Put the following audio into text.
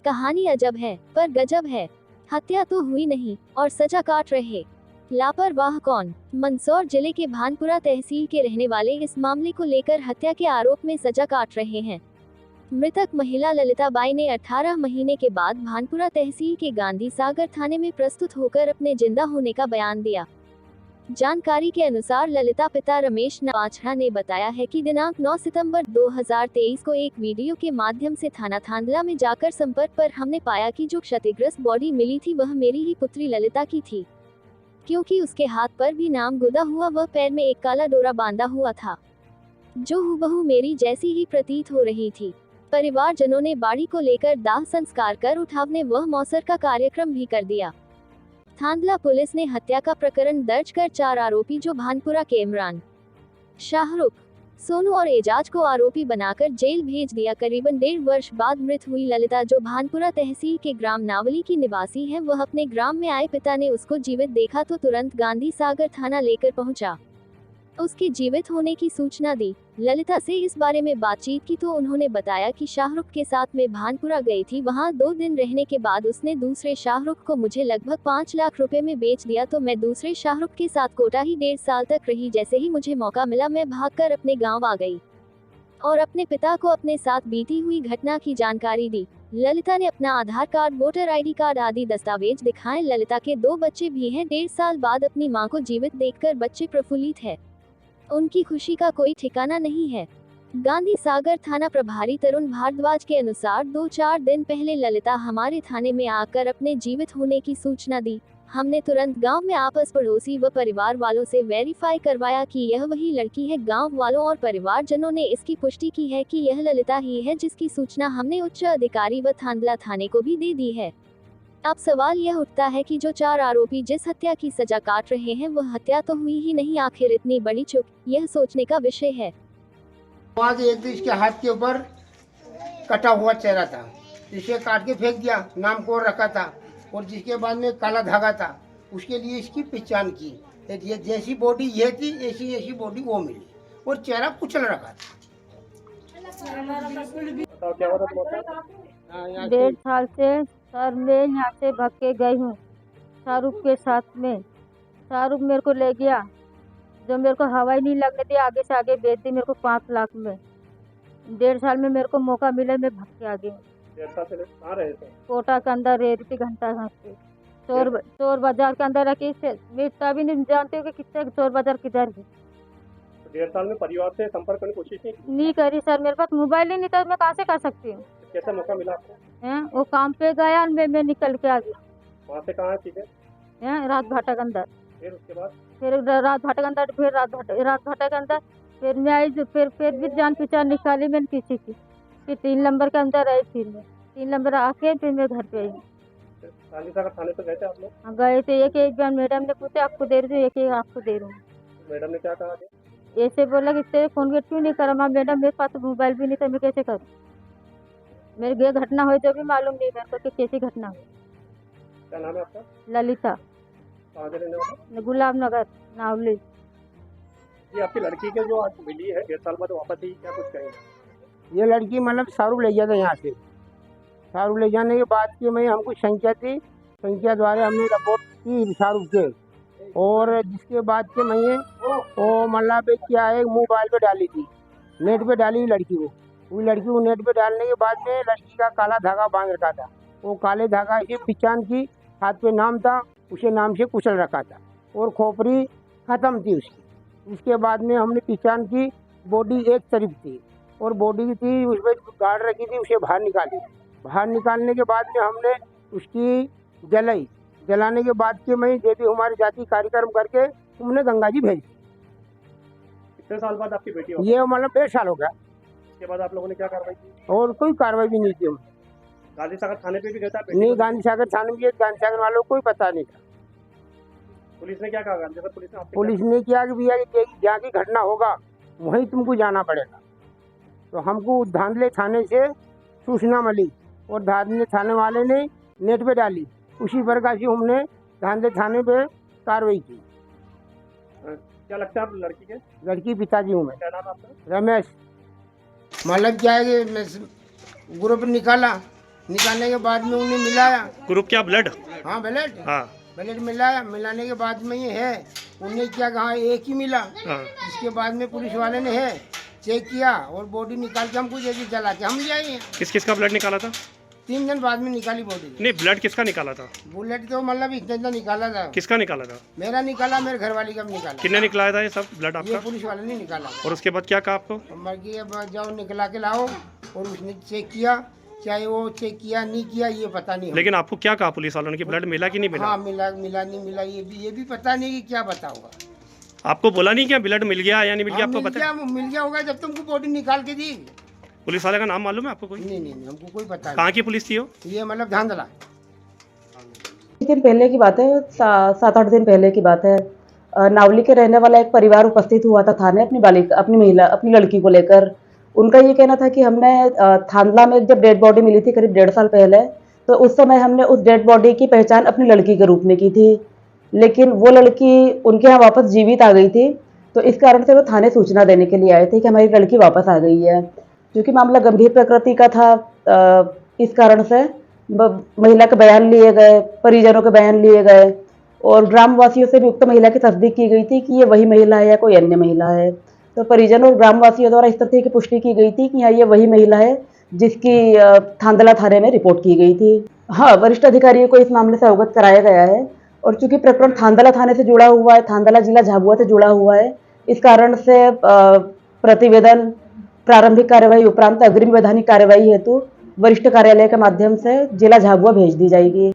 कहानी अजब है पर गजब है। हत्या तो हुई नहीं और सजा काट रहे। लापरवाह कौन? मंदसौर जिले के भानपुरा तहसील के रहने वाले इस मामले को लेकर हत्या के आरोप में सजा काट रहे हैं। मृतक महिला ललिता बाई ने 18 महीने के बाद भानपुरा तहसील के गांधी सागर थाने में प्रस्तुत होकर अपने जिंदा होने का बयान दिया। जानकारी के अनुसार ललिता पिता रमेश नवाछड़ा ने बताया है कि दिनांक 9 सितंबर 2023 को एक वीडियो के माध्यम से थाना थांदला में जाकर संपर्क पर हमने पाया कि जो क्षतिग्रस्त बॉडी मिली थी वह मेरी ही पुत्री ललिता की थी, क्योंकि उसके हाथ पर भी नाम गुदा हुआ, वह पैर में एक काला डोरा बांधा हुआ था जो हूबहू मेरी जैसी ही प्रतीत हो रही थी। परिवारजनों ने बाड़ी को लेकर दाह संस्कार कर उठावने व मौसर का कार्यक्रम भी कर दिया। थांदला पुलिस ने हत्या का प्रकरण दर्ज कर 4 आरोपी जो भानपुरा के इमरान, शाहरुख, सोनू और एजाज को आरोपी बनाकर जेल भेज दिया। करीबन 1.5 वर्ष बाद मृत हुई ललिता, जो भानपुरा तहसील के ग्राम नावली की निवासी है, वह अपने ग्राम में आए पिता ने उसको जीवित देखा तो तुरंत गांधी सागर थाना लेकर पहुंचा। उसके जीवित होने की सूचना दी। ललिता से इस बारे में बातचीत की तो उन्होंने बताया कि शाहरुख के साथ में भानपुरा गई थी। वहां 2 दिन रहने के बाद उसने दूसरे शाहरुख को मुझे लगभग 5 लाख रुपए में बेच दिया, तो मैं दूसरे शाहरुख के साथ कोटा ही 1.5 साल तक रही। जैसे ही मुझे मौका मिला मैं भागकर अपने गाँव आ गई और अपने पिता को अपने साथ बीती हुई घटना की जानकारी दी। ललिता ने अपना आधार कार्ड, वोटर ID कार्ड आदि दस्तावेज दिखाए। ललिता के 2 बच्चे भी हैं। 1.5 साल बाद अपनी मां को जीवित देखकर बच्चे प्रफुल्लित है। उनकी खुशी का कोई ठिकाना नहीं है। गांधी सागर थाना प्रभारी तरुण भारद्वाज के अनुसार 2-4 दिन पहले ललिता हमारे थाने में आकर अपने जीवित होने की सूचना दी। हमने तुरंत गांव में आपस पड़ोसी व परिवार वालों से वेरीफाई करवाया कि यह वही लड़की है। गांव वालों और परिवारजनों ने इसकी पुष्टि की है कि यह ललिता ही है, जिसकी सूचना हमने उच्च अधिकारी व थांदला थाने को भी दे दी है। अब सवाल यह उठता है कि जो 4 आरोपी जिस हत्या की सजा काट रहे हैं वह हत्या तो हुई ही नहीं, आखिर इतनी बड़ी चूक, यह सोचने का विषय है। आज एक तो इसके हाथ के ऊपर कटा हुआ चेहरा था, जिसे काट के फेंक दिया, नाम कोर रखा था, और जिसके बाद में काला धागा था, उसके लिए इसकी पहचान की। ये जैसी बॉडी ये थी ऐसी बॉडी वो मिली और चेहरा कुचल रखा था। 1.5 साल से सर मैं यहाँ से भाग के गई हूँ शाहरुख के साथ में। शाहरुख मेरे को ले गया, जो मेरे को हवाई नहीं लगने दी, आगे से आगे बेच दी मेरे को 5 लाख में। 1.5 साल में मेरे को मौका मिला, मैं भाग के आ गई। कोटा के अंदर रेती घंटा चोर बाजार के अंदर रखी। मैं इतना भी नहीं जानती हूँ कि कितने चोर बाजार किधर है। 1.5 साल में परिवार से संपर्क करने की कोशिश नहीं करी सर, मेरे पास मोबाइल ही नहीं था, मैं कहाँ से कर सकती हूँ। कैसा मौका मिला आपको? वो काम पे गया और मैं निकल के आ गई। वहाँ से कहाँ सीधे? रात भाटा के अंदर। फिर उसके बाद फिर रात भाटा के अंदर, फिर रात भाटा के अंदर फिर मैं आई, फिर भी जान पहचान निकाली मैंने किसी की। फिर 3 नंबर के अंदर आई, फिर मैं 3 नंबर आके फिर मैं घर पे आई। गांधी सागर थाने पे गए थे आप लोग? हाँ गए थे। एक बार मैडम ने पूछा आपको दे रही हूँ, एक आपको दे रही हूँ। मैडम ने क्या कहा? ऐसे बोला कि तेरे फोन गेट क्यों नहीं करा। मैडम मेरे पास मोबाइल भी नहीं था, मैं कैसे करूँ। मेरे ये घटना हुई जो भी मालूम नहीं मेरे को कि कैसी घटना हुई। क्या नाम है आपका? ललिता, गुलाब नगर, नावली। ये आपकी लड़की के जो आज मिली है 1.5 साल बाद वापस ही, क्या कुछ कहेंगे? ये लड़की मतलब शाहरुख ले गया था यहाँ से। शाहरुख ले जाने के बाद की मैं हमको संख्या थी, संख्या द्वारा हमने रिपोर्ट की शाहरुख के, और जिसके बाद के मैं वो मतलब क्या है मोबाइल पे डाली थी, नेट पे डाली लड़की को। वो लड़की को नेट पे डालने के बाद में लड़की का काला धागा बांध रखा था। वो काले धागा की पहचान की, हाथ पे नाम था, उसे नाम से कुचल रखा था और खोपड़ी ख़त्म थी उसकी। इसके बाद में हमने पहचान की, बॉडी एक तरफ थी और बॉडी थी उसमें गाड़ रखी थी, उसे बाहर निकाली। बाहर निकालने के बाद में हमने उसकी जलाई। जलाने के बाद के मैं देवी हमारी जाति कार्यक्रम करके हमने गंगा जी भेजी। कितने साल बाद आपकी बेटी हुई? ये मतलब 1.5 साल हो गया। इसके बाद आप लोगों ने क्या कार्रवाई की? और कोई कार्रवाई भी नहीं की। गांधी सागर थाने पे भी गए थे? नहीं, गांधी सागर थाने में, गांधी सागर वालों को कोई पता नहीं था। पुलिस ने क्या कहा? गांधी सागर पुलिस ने पुलिस ने किया कि भैया जहाँ की घटना होगा वहीं तुमको जाना पड़ेगा। तो हमको धांधले थाने से सूचना मिली और धांधले थाने वाले ने नेट पे डाली। उसी प्रकार से हमने धांधले थाने पे कार्रवाई की। क्या लगता है आप लड़की के? लड़की पिताजी हूँ मैं। क्या नाम है आपका? रमेश। मतलब क्या है कि मैं ग्रुप निकाला निकालने के बाद में उन्हें मिलाया। ग्रुप क्या ब्लड? हाँ ब्लड, हाँ ब्लड मिलाया। मिलाने के बाद में ये है, उन्हें क्या कहा, एक ही मिला। हाँ। इसके बाद में पुलिस वाले ने है चेक किया और बॉडी निकाल के हमको जैसे चला के हम ले आए। किस किस का ब्लड निकाला था? 3 दिन बाद में निकाली बॉडी। नहीं, ब्लड किसका निकाला था? बुलेट तो मतलब इतना निकाला था। किसका निकाला था? मेरा निकाला, मेरे घर वाली का भी निकाला। कितने निकलाया था ये सब ब्लड ये आपका? पुलिस वाले ने निकाला। और उसके बाद क्या कहा आपको? मर गई, अब जाओ निकला के लाओ। और उसने चेक किया, चाहे वो चेक किया नहीं किया ये पता नहीं। लेकिन आपको क्या कहा पुलिस वालों ने कि ब्लड मिला कि नहीं मिला? हाँ मिला, मिला नहीं मिला ये भी पता नहीं कि क्या बताऊंगा। आपको बोला नहीं क्या ब्लड मिल गया या नहीं मिल गया? आपको पता है? मिल गया होगा जब तुमको बॉडी निकाल के दी। पुलिस वाले का नाम मालूम है आपको कोई? नहीं नहीं, हमको कोई पता कहाँ की पुलिस थी वो? नहीं। ये मतलब धांधला। कुछ दिन पहले की बात है, 7-8 दिन पहले की बात है। नावली के रहने वाला एक परिवार उपस्थित हुआ था थाने अपनी लड़की को लेकर। उनका ये कहना था कि हमने थांदला में जब डेड बॉडी मिली थी करीब 1.5 साल पहले, तो उस समय हमने उस डेड बॉडी की पहचान अपनी लड़की के रूप में की थी, लेकिन वो लड़की उनके यहाँ वापस जीवित आ गई थी। तो इस कारण से वो थाने सूचना देने के लिए आए थे कि हमारी लड़की वापस आ गई है। क्योंकि मामला गंभीर प्रकृति का था, इस कारण से महिला के बयान लिए गए, परिजनों के बयान लिए गए और ग्रामवासियों से भी उक्त महिला की तस्दीक की गई थी कि ये वही महिला है या कोई अन्य महिला है। तो परिजनों और ग्रामवासियों द्वारा इस तथ्य की पुष्टि की गई थी कि हाँ ये वही महिला है जिसकी थांदला थाने में रिपोर्ट की गई थी। हाँ, वरिष्ठ अधिकारियों को इस मामले से अवगत कराया गया है और चूंकि प्रकरण थांदला थाने से जुड़ा हुआ है, थांदला जिला झाबुआ से जुड़ा हुआ है, इस कारण से प्रतिवेदन, प्रारंभिक कार्यवाही उपरांत अग्रिम वैधानिक कार्यवाही हेतु वरिष्ठ कार्यालय के माध्यम से जिला झाबुआ भेज दी जाएगी।